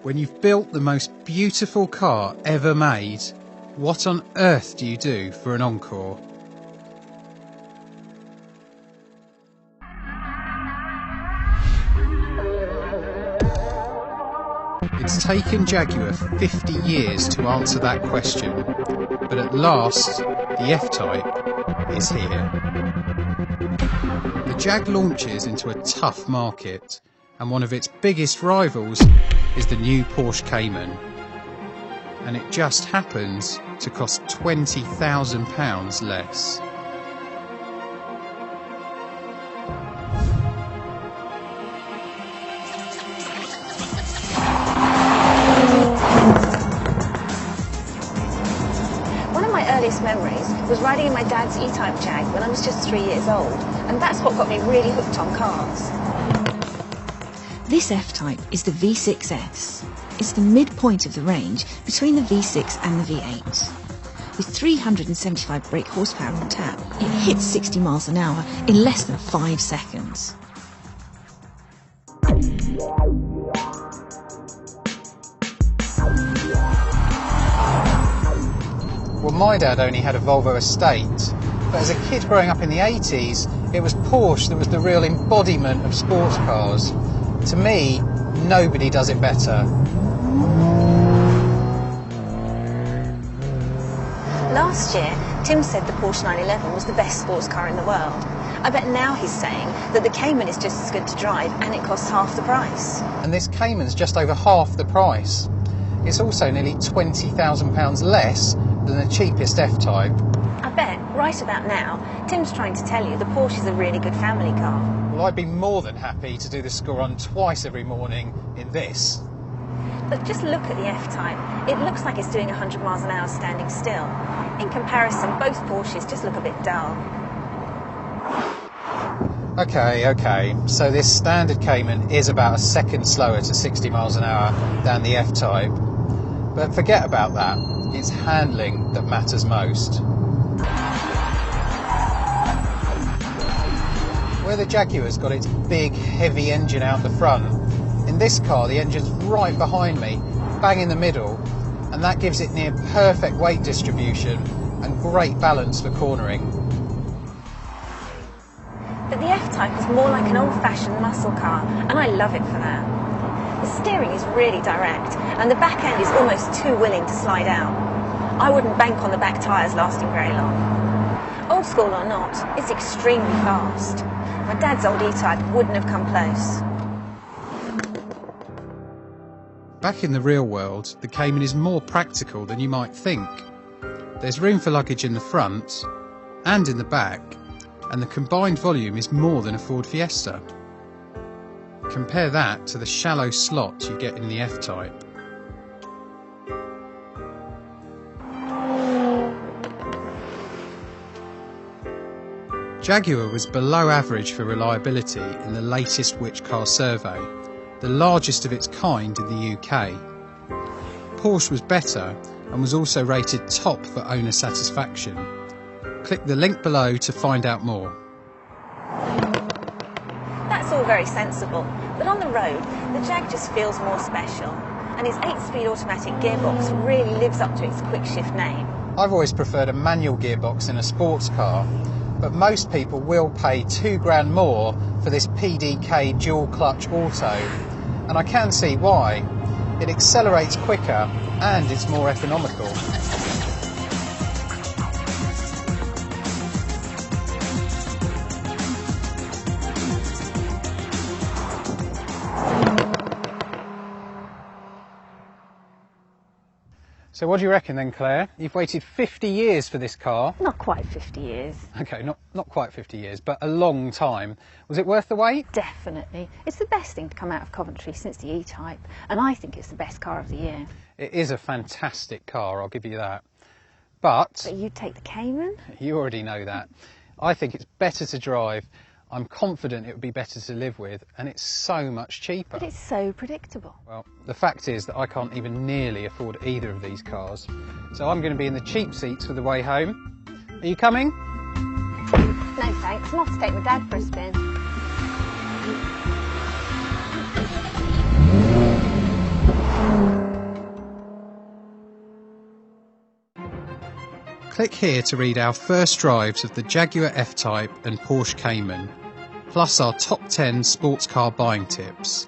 When you've built the most beautiful car ever made, what on earth do you do for an encore? It's taken Jaguar 50 years to answer that question, but at last the F-Type is here. The Jag launches into a tough market, and one of its biggest rivals is the new Porsche Cayman. And it just happens to cost £20,000 less. One of my earliest memories was riding in my dad's E-Type Jag when I was just 3 years old, and that's what got me really hooked on cars. This F-Type is the V6S. It's the midpoint of the range between the V6 and the V8. With 375 brake horsepower on tap, it hits 60 miles an hour in less than 5 seconds. Well, my dad only had a Volvo Estate, but as a kid growing up in the 80s, it was Porsche that was the real embodiment of sports cars. To me, nobody does it better. Last year, Tim said the Porsche 911 was the best sports car in the world. I bet now he's saying that the Cayman is just as good to drive and it costs half the price. And this Cayman's just over half the price. It's also nearly £20,000 less than the cheapest F-Type. I bet, right about now, Tim's trying to tell you the Porsche is a really good family car. Well, I'd be more than happy to do the score run twice every morning in this. But just look at the F-Type. It looks like it's doing 100 miles an hour standing still. In comparison, both Porsches just look a bit dull. Okay, so this standard Cayman is about a second slower to 60 miles an hour than the F-Type. But forget about that. It's handling that matters most. Where the Jaguar's got its big, heavy engine out the front, in this car the engine's right behind me, bang in the middle, and that gives it near perfect weight distribution and great balance for cornering. But the F-Type is more like an old-fashioned muscle car, and I love it for that. The steering is really direct, and the back end is almost too willing to slide out. I wouldn't bank on the back tyres lasting very long. Old school or not, it's extremely fast. My dad's old E-Type wouldn't have come close. Back in the real world, the Cayman is more practical than you might think. There's room for luggage in the front and in the back, and the combined volume is more than a Ford Fiesta. Compare that to the shallow slot you get in the F-Type. Jaguar was below average for reliability in the latest Which Car survey, the largest of its kind in the UK. Porsche was better and was also rated top for owner satisfaction. Click the link below to find out more. That's all very sensible, but on the road, the Jag just feels more special, and its 8-speed automatic gearbox really lives up to its quick shift name. I've always preferred a manual gearbox in a sports car, but most people will pay £2,000 more for this PDK dual clutch auto, and I can see why. It accelerates quicker and it's more economical. So what do you reckon then, Claire? You've waited 50 years for this car. Not quite 50 years. Okay, not quite 50 years, but a long time. Was it worth the wait? Definitely. It's the best thing to come out of Coventry since the E-Type, and I think it's the best car of the year. It is a fantastic car, I'll give you that. But you'd take the Cayman? You already know that. I think it's better to drive. I'm confident it would be better to live with, and it's so much cheaper. But it's so predictable. Well, the fact is that I can't even nearly afford either of these cars, so I'm going to be in the cheap seats for the way home. Are you coming? No thanks, I'm off to take my dad for a spin. Click here to read our first drives of the Jaguar F-Type and Porsche Cayman, plus our top 10 sports car buying tips.